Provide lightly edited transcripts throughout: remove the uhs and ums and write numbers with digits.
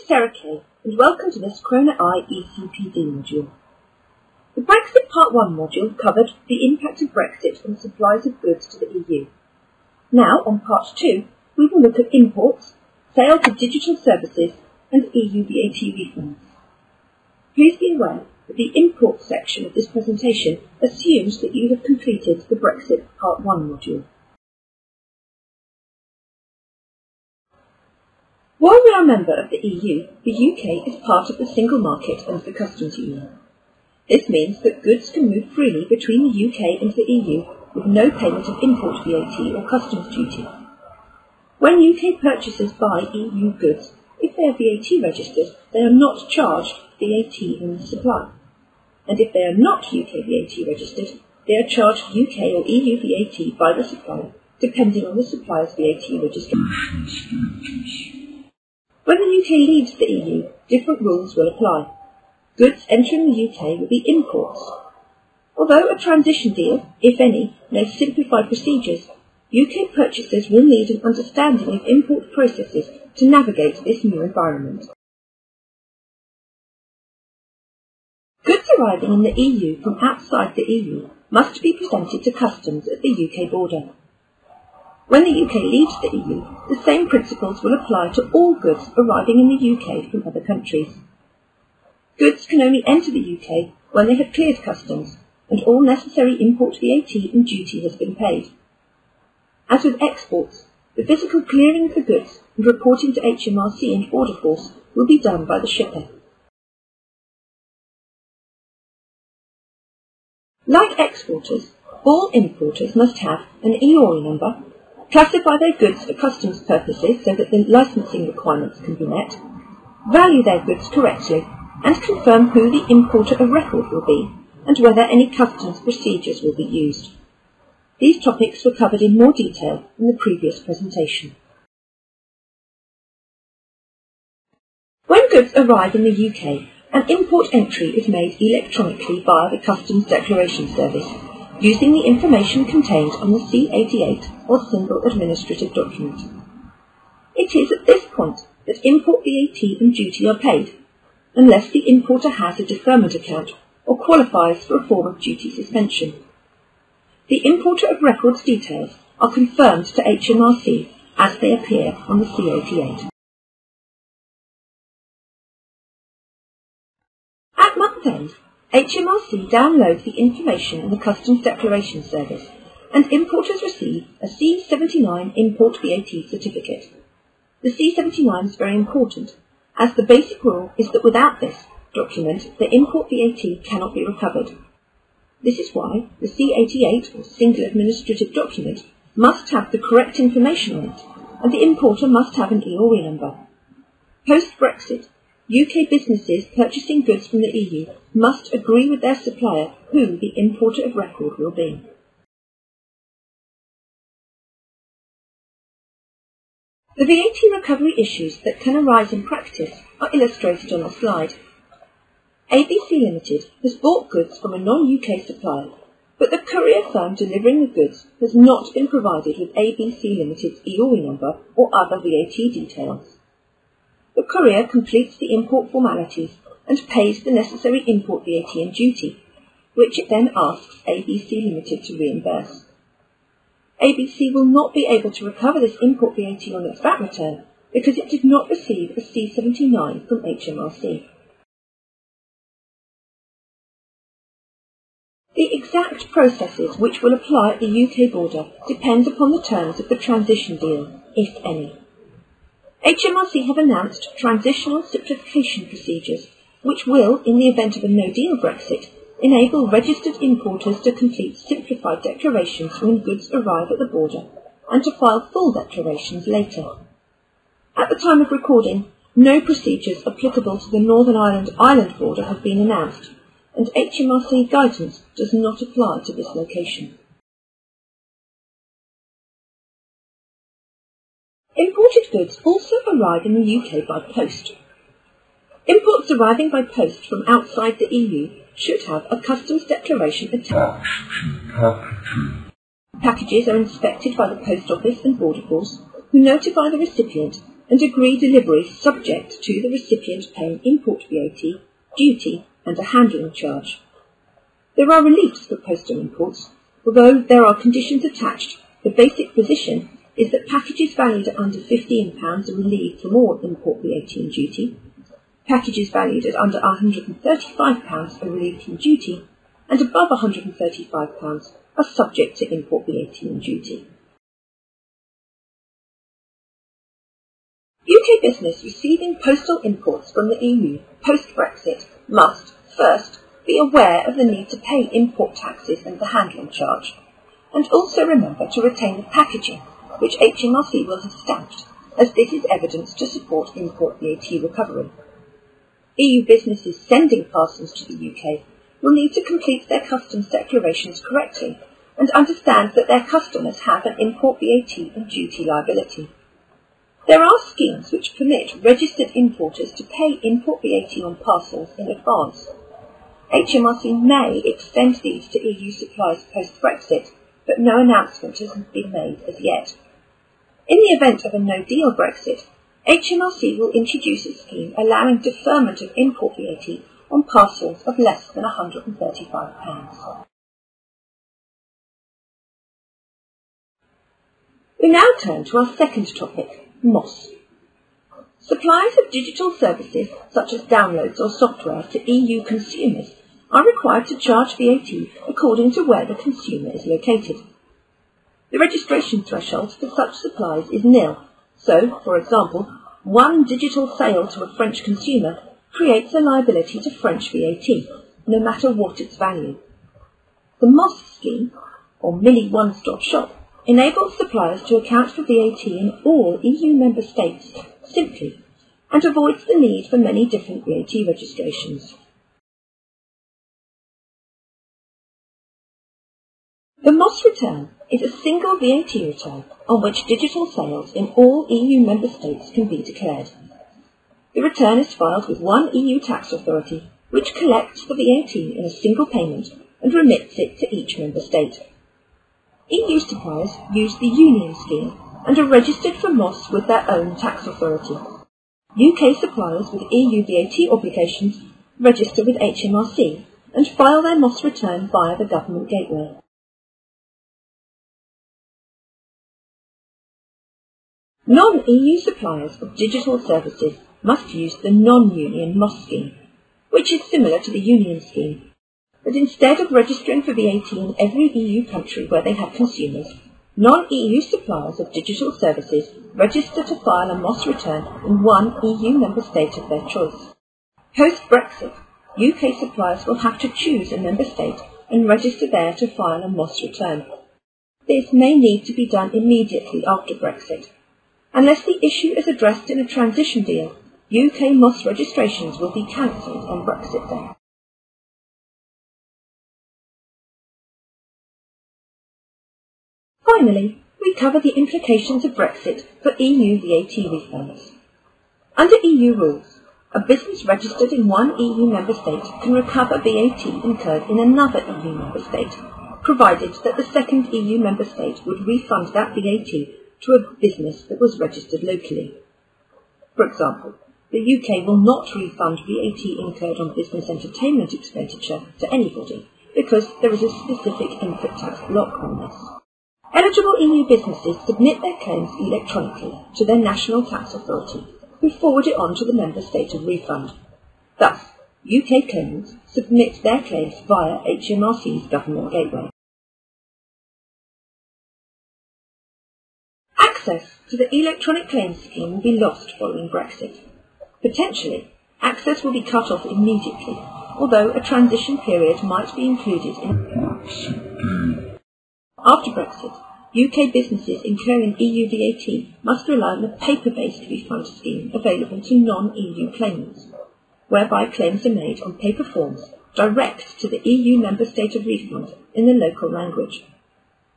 Sarah Kay, and welcome to this Krona I ECPD module. The Brexit Part 1 module covered the impact of Brexit on supplies of goods to the EU. Now, on Part 2, we will look at imports, sales of digital services, and EU VAT refunds. Please be aware that the imports section of this presentation assumes that you have completed the Brexit Part 1 module. While we are a member of the EU, the UK is part of the single market and the customs union. This means that goods can move freely between the UK and the EU with no payment of import VAT or customs duty. When UK purchasers buy EU goods, if they are VAT registered, they are not charged VAT on the supply. And if they are not UK VAT registered, they are charged UK or EU VAT by the supplier, depending on the supplier's VAT registration status. When the UK leaves the EU, different rules will apply. Goods entering the UK will be imports. Although a transition deal, if any, may simplify procedures, UK purchasers will need an understanding of import processes to navigate this new environment. Goods arriving in the EU from outside the EU must be presented to customs at the UK border. When the UK leaves the EU, the same principles will apply to all goods arriving in the UK from other countries. Goods can only enter the UK when they have cleared customs and all necessary import VAT and duty has been paid. As with exports, the physical clearing of the goods and reporting to HMRC and Border Force will be done by the shipper. Like exporters, all importers must have an EORI number, classify their goods for customs purposes so that the licensing requirements can be met, value their goods correctly, and confirm who the importer of record will be and whether any customs procedures will be used. These topics were covered in more detail in the previous presentation. When goods arrive in the UK, an import entry is made electronically via the Customs Declaration Service, using the information contained on the C88 or Single Administrative Document. It is at this point that import VAT and duty are paid, unless the importer has a deferment account or qualifies for a form of duty suspension. The importer of record's details are confirmed to HMRC as they appear on the C88. At month end, HMRC downloads the information in the Customs Declaration Service and importers receive a C79 Import VAT certificate. The C79 is very important, as the basic rule is that without this document, the import VAT cannot be recovered. This is why the C88, or Single Administrative Document, must have the correct information on it, and the importer must have an EORI number. Post-Brexit, UK businesses purchasing goods from the EU must agree with their supplier who the importer of record will be. The VAT recovery issues that can arise in practice are illustrated on the slide. ABC Limited has bought goods from a non-UK supplier, but the courier firm delivering the goods has not been provided with ABC Limited's EORI number or other VAT details. The courier completes the import formalities and pays the necessary import VAT and duty, which it then asks ABC Limited to reimburse. ABC will not be able to recover this import VAT on its VAT return because it did not receive a C79 from HMRC. The exact processes which will apply at the UK border depend upon the terms of the transition deal, if any. HMRC have announced transitional simplification procedures which will, in the event of a no-deal Brexit, enable registered importers to complete simplified declarations when goods arrive at the border and to file full declarations later. At the time of recording, no procedures applicable to the Northern Ireland border have been announced, and HMRC guidance does not apply to this location. Imported goods also arrive in the UK by post. Imports arriving by post from outside the EU should have a customs declaration attached to packages are inspected by the Post Office and Border Force, who notify the recipient and agree delivery subject to the recipient paying import VAT, duty and a handling charge. There are reliefs for postal imports. Although there are conditions attached, the basic position is that packages valued at under £15 are relieved from all import VAT and duty, packages valued at under £135 are relieved from duty, and above £135 are subject to import VAT and duty. UK business receiving postal imports from the EU post-Brexit must, first, be aware of the need to pay import taxes and the handling charge, and also remember to retain the packaging, which HMRC will have stamped, as this is evidence to support import VAT recovery. EU businesses sending parcels to the UK will need to complete their customs declarations correctly and understand that their customers have an import VAT and duty liability. There are schemes which permit registered importers to pay import VAT on parcels in advance. HMRC may extend these to EU suppliers post-Brexit, but no announcement has been made as yet. In the event of a no-deal Brexit, HMRC will introduce a scheme allowing deferment of import VAT on parcels of less than £135. We now turn to our second topic, MOS. Suppliers of digital services, such as downloads or software to EU consumers, are required to charge VAT according to where the consumer is located. The registration threshold for such supplies is nil, so, for example, one digital sale to a French consumer creates a liability to French VAT, no matter what its value. The MOS scheme, or Mini One-Stop Shop, enables suppliers to account for VAT in all EU member states simply, and avoids the need for many different VAT registrations. The MOS return is a single VAT return on which digital sales in all EU member states can be declared. The return is filed with one EU tax authority, which collects the VAT in a single payment and remits it to each member state. EU suppliers use the Union scheme and are registered for MOS with their own tax authority. UK suppliers with EU VAT obligations register with HMRC and file their MOS return via the government gateway. Non-EU suppliers of digital services must use the non-Union MOS scheme, which is similar to the Union scheme, but instead of registering for VAT in every EU country where they have consumers, non-EU suppliers of digital services register to file a MOS return in one EU member state of their choice. Post-Brexit, UK suppliers will have to choose a member state and register there to file a MOS return. This may need to be done immediately after Brexit. Unless the issue is addressed in a transition deal, UK MOS registrations will be cancelled on Brexit Day. Finally, we cover the implications of Brexit for EU VAT refunds. Under EU rules, a business registered in one EU member state can recover VAT incurred in another EU member state, provided that the second EU member state would refund that VAT to a business that was registered locally. For example, the UK will not refund VAT incurred on business entertainment expenditure to anybody because there is a specific input tax block on this. Eligible EU businesses submit their claims electronically to their national tax authority, who forward it on to the member state of refund. Thus, UK claimants submit their claims via HMRC's government gateway. Access to the electronic claims scheme will be lost following Brexit. Potentially, access will be cut off immediately, although a transition period might be included in After Brexit, UK businesses incurring EU VAT must rely on the paper-based refund scheme available to non-EU claimants, whereby claims are made on paper forms direct to the EU member state of refund in the local language.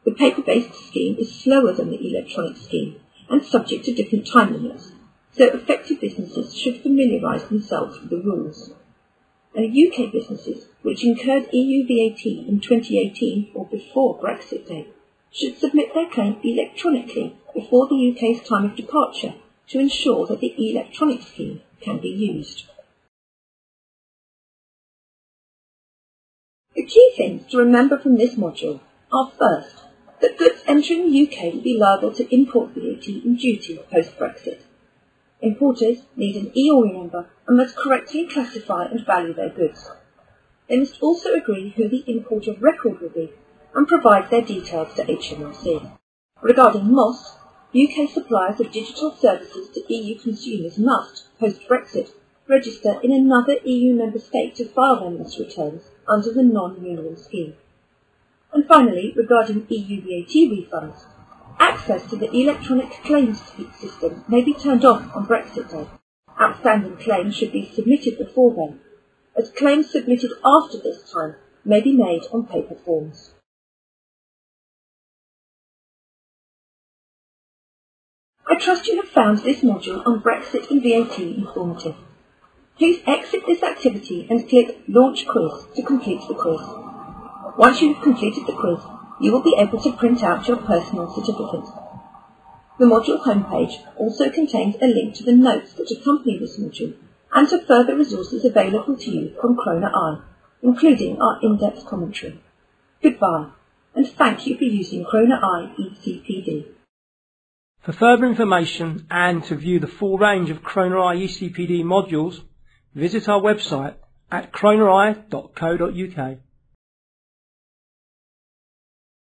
The paper-based scheme is slower than the electronic scheme and subject to different time limits, so affected businesses should familiarise themselves with the rules. And UK businesses which incurred EU VAT in 2018 or before Brexit Day should submit their claim electronically before the UK's time of departure to ensure that the electronic scheme can be used. The key things to remember from this module are first, that goods entering the UK will be liable to import VAT and duty post-Brexit. Importers need an EORI number and must correctly classify and value their goods. They must also agree who the importer of record will be and provide their details to HMRC. Regarding MOS, UK suppliers of digital services to EU consumers must, post-Brexit, register in another EU member state to file their MOS returns under the non-union scheme. And finally, regarding EU VAT refunds, access to the electronic claims system may be turned off on Brexit Day. Outstanding claims should be submitted before then, as claims submitted after this time may be made on paper forms. I trust you have found this module on Brexit and VAT informative. Please exit this activity and click Launch Quiz to complete the quiz. Once you have completed the quiz, you will be able to print out your personal certificate. The module homepage also contains a link to the notes that accompany this module and to further resources available to you from Krona I, including our in-depth commentary. Goodbye, and thank you for using Krona I ECPD. For further information and to view the full range of Krona I ECPD modules, visit our website at kronai.co.uk.